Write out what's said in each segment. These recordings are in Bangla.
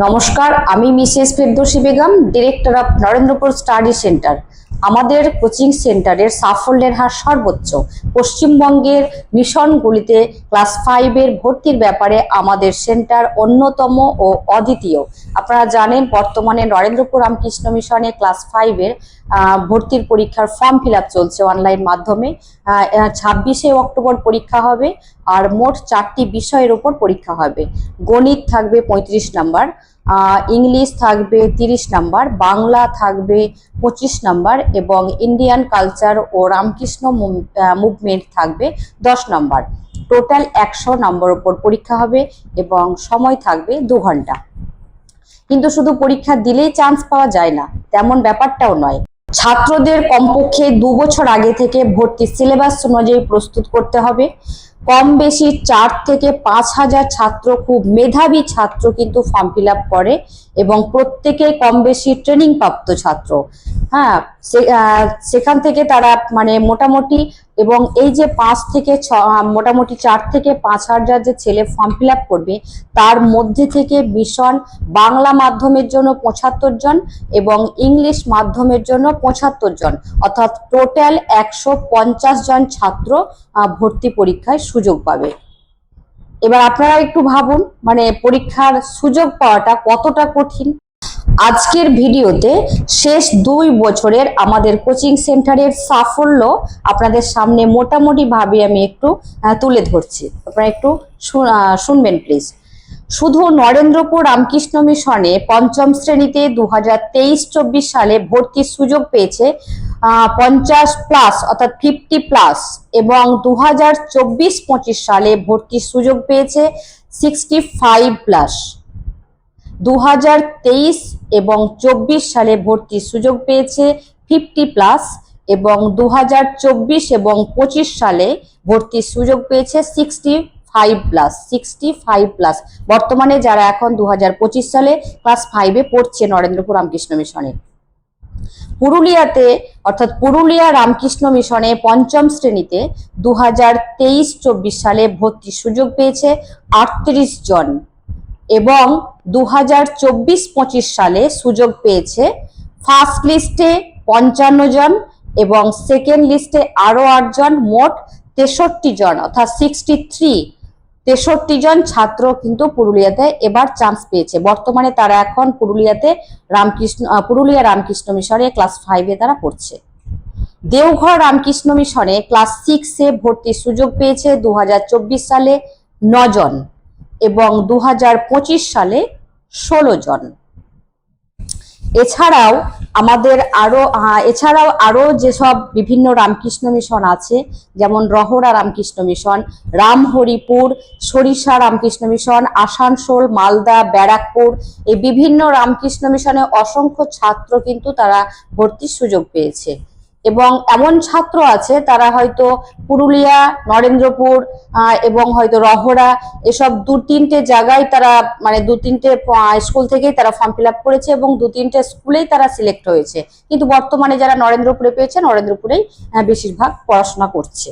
নমস্কার, আমি Mrs Ferdousi Begum, director of Narendrapur study centre. আমাদের কোচিং সেন্টারের সাফল্যের হার সর্বোচ্চ। পশ্চিমবঙ্গের মিশনগুলিতে ক্লাস 5-এর ভর্তির ব্যাপারে আমাদের সেন্টার অন্যতম ও অদ্বিতীয়। আপনারা জানেন বর্তমানে নরেন্দ্রপুর রামকৃষ্ণ মিশনে ক্লাস 5-এর ভর্তির পরীক্ষার ফর্ম ফিল আপ চলছে অনলাইন মাধ্যমে। 26শে অক্টোবর পরীক্ষা হবে আর মোট 4টি বিষয়ের উপর পরীক্ষা হবে। গণিত থাকবে 35 নাম্বার, ইংলিশ থাকবে 30 নাম্বার, বাংলা থাকবে 25 নাম্বার এবং ইন্ডিয়ান কালচার ও রামকৃষ্ণ মুভমেন্ট থাকবে 10 নাম্বার। টোটাল 100 নাম্বার উপর পরীক্ষা হবে এবং সময় থাকবে 2 ঘন্টা। কিন্তু শুধু পরীক্ষা দিলেই চান্স পাওয়া যায় না, তেমন ব্যাপারটাও নয়। ছাত্রদের কমপক্ষে 2 বছর আগে থেকে ভর্তি সিলেবাস অনুযায়ী প্রস্তুত করতে হবে। কম বেশি 4 থেকে 5,000 ছাত্র, খুব মেধাবী ছাত্র কিন্তু ফর্ম ফিল আপ করে এবং প্রত্যেকে কম বেশি ট্রেনিং প্রাপ্ত ছাত্র। হ্যাঁ, সেখান থেকে তারা মোটামুটি, এবং এই যে 5 থেকে 6 মোটামুটি 4 থেকে 5,000 যে ছেলে ফর্ম ফিল আপ করবে তার মধ্যে থেকে মিশন বাংলা মাধ্যমের জন্য 75 জন এবং ইংলিশ মাধ্যমের জন্য 75 জন, অর্থাৎ টোটাল 150 জন ছাত্র ভর্তি পরীক্ষায় সুযোগ পাবে। এবার আপনারা একটু ভাবুন, পরীক্ষার সুযোগ পাওয়াটা কতটা কঠিন। আজকের ভিডিওতে শেষ 2 বছরের আমাদের কোচিং সেন্টারের সাফল্য আপনাদের সামনে মোটামুটি ভাবে আমি একটু তুলে ধরছি। আপনারা একটু শুনবেন প্লিজ। শুধু নরেন্দ্রপুর রামকৃষ্ণ মিশনে 5ম শ্রেণীতে 2023-24 সালে ভর্তির সুযোগ পেয়েছে 50+ অর্থাৎ 50+ এবং 2024-25 সালে ভর্তির সুযোগ পেয়েছে 65+। 2023 এবং 24 সালে ভর্তির সুযোগ পেয়েছে 50+ এবং 2024 এবং 25 সালে ভর্তির সুযোগ পেয়েছে 65+। বর্তমানে যারা এখন 2025 সালে ক্লাস 5-এ পড়ছে নরেন্দ্রপুর রামকৃষ্ণ মিশনে। পুরুলিয়াতে অর্থাৎ পুরুলিয়া রামকৃষ্ণ মিশনে 5ম শ্রেণীতে 2023-24 সালে ভর্তির সুযোগ পেয়েছে 38 জন এবং 2024-25 সালে সুযোগ পেয়েছে ফার্স্ট লিস্টে 55 জন এবং সেকেন্ড লিস্টে আরো 8 জন, মোট 63 জন অর্থাৎ 63 জন ছাত্র কিন্তু পুরুলিয়াতে এবার চান্স পেয়েছে। বর্তমানে তারা এখন পুরুলিয়া রামকৃষ্ণ মিশনে ক্লাস 5-এ তারা পড়ছে। দেওঘর রামকৃষ্ণ মিশনে ক্লাস 6-এ ভর্তির সুযোগ পেয়েছে 2024 সালে 9 জন এবং 2025 সালে 16 জন। এছাড়াও আরো যেসব বিভিন্ন রামকৃষ্ণ মিশন আছে, যেমন রহরা রামকৃষ্ণ মিশন, রামহরিপুর, সরিষা রামকৃষ্ণ মিশন, আসানসোল, মালদা, ব্যারাকপুর, এই বিভিন্ন রামকৃষ্ণ মিশনে অসংখ্য ছাত্র কিন্তু তারা ভর্তির সুযোগ পেয়েছে। এবং এমন ছাত্র আছে তারা হয়তো পুরুলিয়া, নরেন্দ্রপুর এবং হয়তো রহরা, এসব 2-3টে জায়গায় তারা 2-3টে স্কুল থেকেই তারা ফর্ম ফিল আপ করেছে এবং 2-3টে স্কুলেই তারা সিলেক্ট হয়েছে। কিন্তু বর্তমানে যারা নরেন্দ্রপুরে পেয়েছে, নরেন্দ্রপুরেই বেশিরভাগ পড়াশোনা করছে।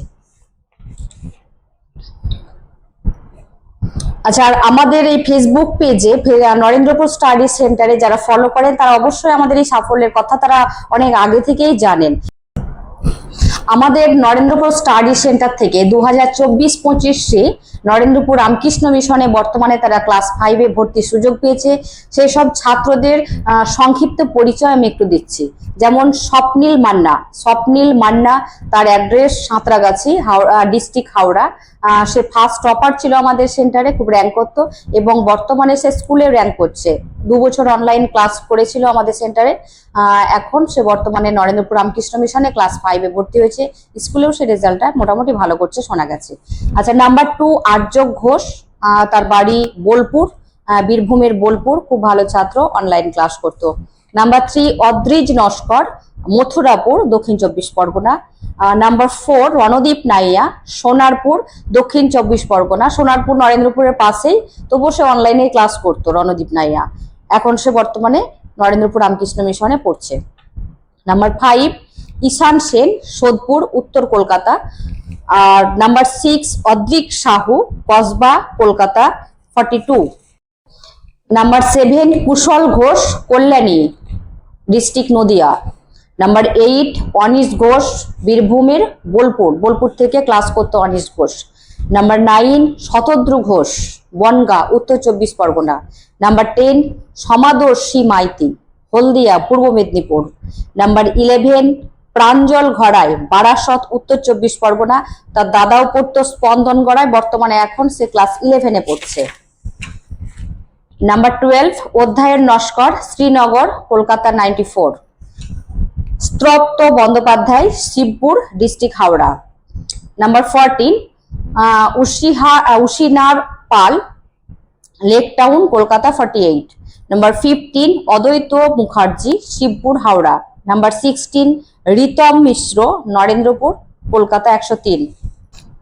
আচ্ছা, আর আমাদের এই ফেসবুক পেজে নরেন্দ্রপুর স্টাডি সেন্টারে যারা ফলো করেন তারা অবশ্যই আমাদের এই সাফল্যের কথা তারা অনেক আগে থেকেই জানেন। আমাদের নরেন্দ্রপুর স্টাডি সেন্টার থেকে 2024-25-এ নরেন্দ্রপুর রামকৃষ্ণ মিশনে বর্তমানে তারা ক্লাস 5-এ ভর্তির সুযোগ পেয়েছে। সেই সব ছাত্রদের সংক্ষিপ্ত পরিচয় আমি একটু দিচ্ছি। যেমন স্বপ্নিল মান্না, তার অ্যাড্রেস সাঁতরাগাছি, ডিস্ট্রিক্ট হাওড়া। সে ফার্স্ট টপার ছিল আমাদের সেন্টারে, খুব র্যাঙ্ক করতো এবং বর্তমানে সে স্কুলে র্যাঙ্ক করছে। 2 বছর অনলাইন ক্লাস করেছিল আমাদের সেন্টারে। এখন সে বর্তমানে নরেন্দ্রপুর রামকৃষ্ণ মিশনে ক্লাস 5-এ ভর্তি হয়েছে। স্কুলেও সে রেজাল্টটা মোটামুটি ভালো করছে শোনা গেছে। আচ্ছা, নাম্বার 2 আর্য ঘোষ, তার বাড়ি বোলপুর, বীরভূমের বোলপুর, খুব ভালো ছাত্র, অনলাইন ক্লাস করতো। নাম্বার 3 অদ্রিজ নস্কর, মথুরাপুর, দক্ষিণ 24 পরগনা। নাম্বার 4 রণদীপ নাইয়া, সোনারপুর, দক্ষিণ 24 পরগনা। সোনারপুর নরেন্দ্রপুরের পাশেই, তবুও সে অনলাইনে ক্লাস করতো রণদীপ নাইয়া। এখন সে বর্তমানে নরেন্দ্রপুর রামকৃষ্ণ মিশনে পড়ছে। নাম্বার 5 ঈশান সেন, সোদপুর, উত্তর কলকাতা। আর number 6 Adrik Sahu, Kasba, Kolkata 42। Number 7 Kushal Ghosh, Kalyani district Nadia. Number 8 Anish Ghosh, বীরভূমের বোলপুর থেকে ক্লাস করতো অনিশ ঘোষ। নাম্বার 9 শতদ্রু ঘোষ, বনগাঁ উত্তর 24 পরগনা। নাম্বার 10 সমাদর্শী মাইতি, হলদিয়া পূর্ব মেদিনীপুর। নাম্বার 11 প্রাঞ্জল ঘড়াই, বারাসত উত্তর 24 পরগনা। তার দাদাও পড়তো স্পন্দন গড়ায়, বর্তমানে এখন সে ক্লাস 11-এ পড়ছে। নাম্বার 12 অধ্যায়ন নস্কর, শ্রীনগর কলকাতা 94। স্তপ্ত Bandyopadhyay, Shibpur district Howrah. Number 14 Ushinar Pal, lake town Kolkata 48। Number 15 অদ্বৈত Mukherjee, Shibpur Howrah. Number 16 Ritam Mishra, Narendrapur Kolkata 103।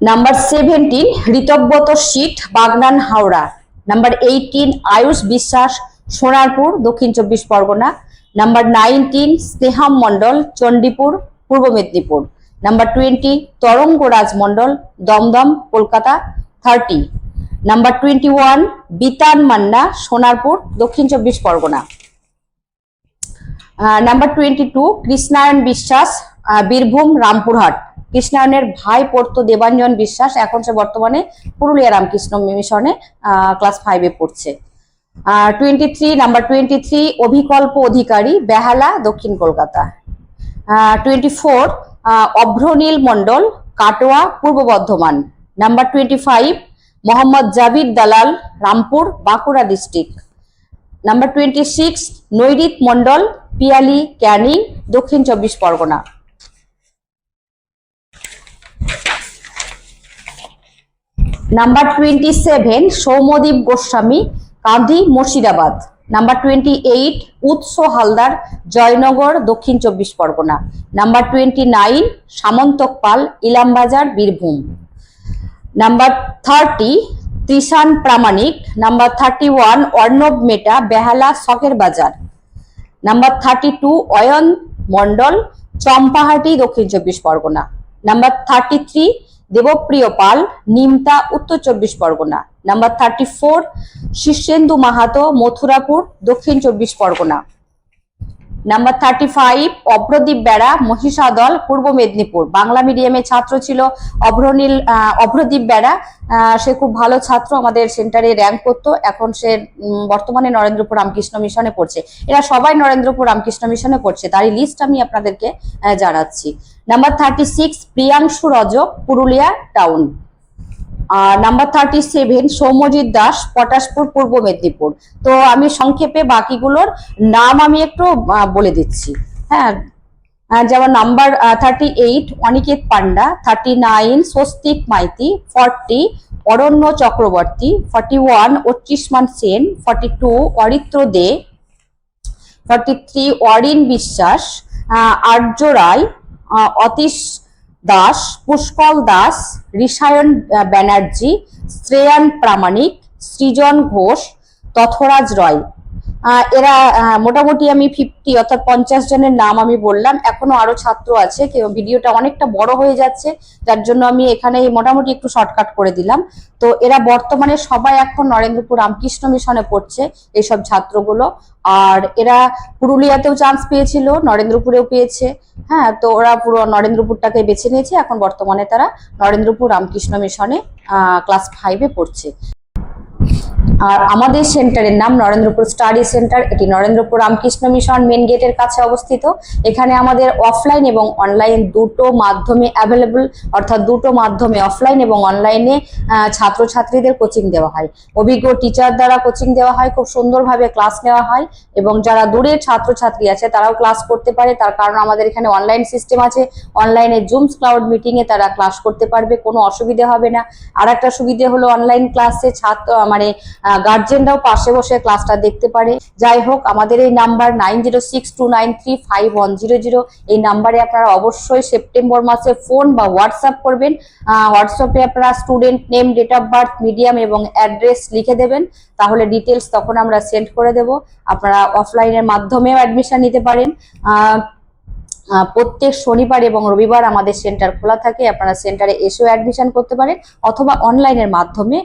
Number 17 Ritabrata Sheet, Bagnan Howrah. Number 18 Ayush Biswas, Sonarpur Dakshin 24 Pargana. Number 19 Sneham Mondal, Chandipur Purba Medinipur. Number 20 Tarangaraj Mondal, Dum Dum Kolkata 30। Number 21 Bitan Manna, Sonarpur Dakshin 24 Pargana. Number 22 কৃষ্ণায়ন বিশ্বাস, বীরভূম রামপুরহাট। কৃষ্ণায়নের ভাই পড়তো দেবাঞ্জন বিশ্বাস, এখন সে বর্তমানে পুরুলিয়া রামকৃষ্ণ মিশনে ক্লাস 5-এ পড়ছে। নাম্বার 23 অভিকল্প অধিকারী, বেহালা দক্ষিণ কলকাতা। 24 অভ্রনীল মন্ডল, কাটোয়া পূর্ব বর্ধমান। নাম্বার 25 মোহাম্মদ জাবির দালাল, রামপুর বাঁকুড়া ডিস্ট্রিক্ট। নাম্বার 26 নৈরিত মন্ডল, পিয়ালি ক্যানিং দক্ষিণ 24 পরগনা। নাম্বার 27 সৌম্যদীপ গোস্বামী, কাঁদি মুর্শিদাবাদ। নাম্বার 28 উৎস হালদার, জয়নগর দক্ষিণ 24 পরগনা। নাম্বার 29 সামন্তক পাল, ইলামবাজার বীরভূম। নাম্বার 30 ত্রিশান প্রামাণিক। নাম্বার 31 অর্ণব মেটা, বেহালা শখের বাজার। নাম্বার 32 অয়ন মন্ডল, চম্পাহাটি দক্ষিণ 24 পরগনা। নাম্বার 33 দেবপ্রিয় পাল, নিমতা উত্তর 24 পরগনা। নাম্বার 34 শীর্ষেন্দু মাহাতো, মথুরাপুর দক্ষিণ 24 পরগনা। নাম্বার 35 অভ্রদীপ বেড়া, মহিষাদল পূর্ব মেদিনীপুর। বাংলা মিডিয়ামের ছাত্র ছিল অভ্রদীপ বেড়া, সে খুব ভালো ছাত্র, আমাদের সেন্টারে র্যাঙ্ক করতো। এখন সে বর্তমানে নরেন্দ্রপুর রামকৃষ্ণ মিশনে পড়ছে। এরা সবাই নরেন্দ্রপুর রামকৃষ্ণ মিশনে পড়ছে, তারই লিস্ট আমি আপনাদেরকে জানাচ্ছি। Number 36 Priyanshu Rajak, Purulia town. Number 37 Soumyajit Das, Patashpur পূর্ব মেদিনীপুর। তো আমি সংক্ষেপে বাকিগুলোর নাম আমি একটু বলে দিচ্ছি। হ্যাঁ, যেমন নাম্বার 38 অনিকেত পান্ডা, 39 স্বস্তিক মাইতি, 40 অরণ্য চক্রবর্তী, 41 অচ্চিষ্মান সেন, 42 অরিত্র দে, 43 অরিন বিশ্বাস, আর্য রায়, অতীশ দাস, পুষ্কল দাস, ঋষায়ন ব্যানার্জি, শ্রেয়ান প্রামাণিক, সৃজন ঘোষ, তথরাজ রয়। এরা মোটামুটি আমি 50 অর্থাৎ 50 জনের নাম আমি বললাম। এখনো আরো ছাত্র আছে, ভিডিওটা অনেকটা বড় হয়ে যাচ্ছে, যার জন্য আমি এখানে মোটামুটি একটু শর্টকাট করে দিলাম। তো এরা বর্তমানে সবাই এখন নরেন্দ্রপুর রামকৃষ্ণ মিশনে পড়ছে, এইসব ছাত্রগুলো। আর এরা পুরুলিয়াতেও চান্স পেয়েছিল, নরেন্দ্রপুরেও পেয়েছে। হ্যাঁ, তো ওরা পুরো নরেন্দ্রপুরটাকে বেছে নিয়েছে। এখন বর্তমানে তারা নরেন্দ্রপুর রামকৃষ্ণ মিশনে ক্লাস 5-এ পড়ছে। আর আমাদের সেন্টারের নাম নরেন্দ্রপুর স্টাডি সেন্টার। এটি নরেন্দ্রপুর রামকৃষ্ণ মিশন মেন গেটের কাছে অবস্থিত। এখানে আমাদের অফলাইন এবং অনলাইন দুটো মাধ্যমে অ্যাভেলেবল, অর্থাৎ দুটো মাধ্যমে অফলাইন এবং অনলাইনে ছাত্রছাত্রীদের কোচিং দেওয়া হয়। অভিজ্ঞ টিচার দ্বারা কোচিং দেওয়া হয়, খুব সুন্দরভাবে ক্লাস নেওয়া হয়। এবং যারা দূরের ছাত্রছাত্রী আছে তারাও ক্লাস করতে পারে, তার কারণ আমাদের এখানে অনলাইন সিস্টেম আছে। অনলাইনে জুমস ক্লাউড মিটিং এ তারা ক্লাস করতে পারবে, কোনো অসুবিধা হবে না। আর একটা সুবিধা হলো অনলাইন ক্লাসে ছাত্র গার্জেনরাও পাশে বসে ক্লাসটা দেখতে পারে। যাই হোক, আমাদের এই নাম্বার 9062935100, এই নাম্বারে আপনারা অবশ্যই সেপ্টেম্বর মাসে ফোন বা হোয়াটসঅ্যাপ করবেন। হোয়াটসঅ্যাপে আপনারা student name, date of birth, medium এবং অ্যাড্রেস লিখে দেবেন, তাহলে ডিটেলস তখন আমরা সেন্ড করে দেব। আপনারা অফলাইনের মাধ্যমেও অ্যাডমিশন নিতে পারেন। প্রত্যেক শনিবার এবং রবিবার আমাদের সেন্টার খোলা থাকে। আপনারা সেন্টারে এসেও অ্যাডমিশন করতে পারেন অথবা অনলাইনের মাধ্যমে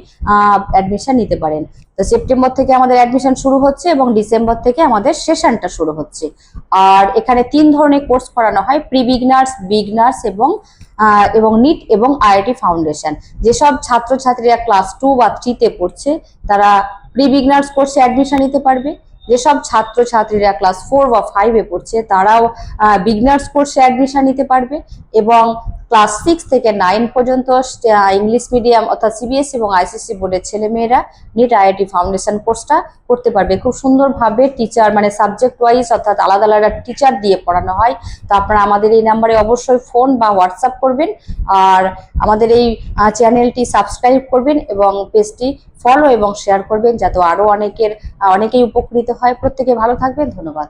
অ্যাডমিশন নিতে পারেন। তো সেপ্টেম্বর থেকে আমাদের অ্যাডমিশন শুরু হচ্ছে এবং ডিসেম্বর থেকে আমাদের সেশনটা শুরু হচ্ছে। আর এখানে 3 ধরনের কোর্স করানো হয়, প্রি বিগনার্স, বিগনার্স এবং নিট এবং আইআইটি ফাউন্ডেশন। যেসব ছাত্রছাত্রীরা ক্লাস 2 বা 3 তে পড়ছে তারা প্রি বিগনার্স কোর্সে অ্যাডমিশন নিতে পারবে। যেসব ছাত্রছাত্রীরা ক্লাস 4 বা 5 এ পড়ছে তারাও বিগনার্স কোর্সে অ্যাডমিশন নিতে পারবে। এবং ক্লাস 6 থেকে 9 পর্যন্ত ইংলিশ মিডিয়াম অর্থাৎ সিবিএসই এবং আইসিএসসি বোর্ডের ছেলেমেয়েরা নিট আইআইটি ফাউন্ডেশন কোর্সটা করতে পারবে। খুব সুন্দরভাবে টিচার মানে সাবজেক্ট ওয়াইজ অর্থাৎ আলাদা আলাদা টিচার দিয়ে পড়ানো হয়। তো আপনারা আমাদের এই নাম্বারে অবশ্যই ফোন বা হোয়াটসঅ্যাপ করবেন আর আমাদের এই চ্যানেলটি সাবস্ক্রাইব করবেন এবং পেজটি ফলো এবং শেয়ার করবেন যাতে আরো অনেকেই উপকৃত হয়। প্রত্যেকে ভালো থাকবেন। ধন্যবাদ।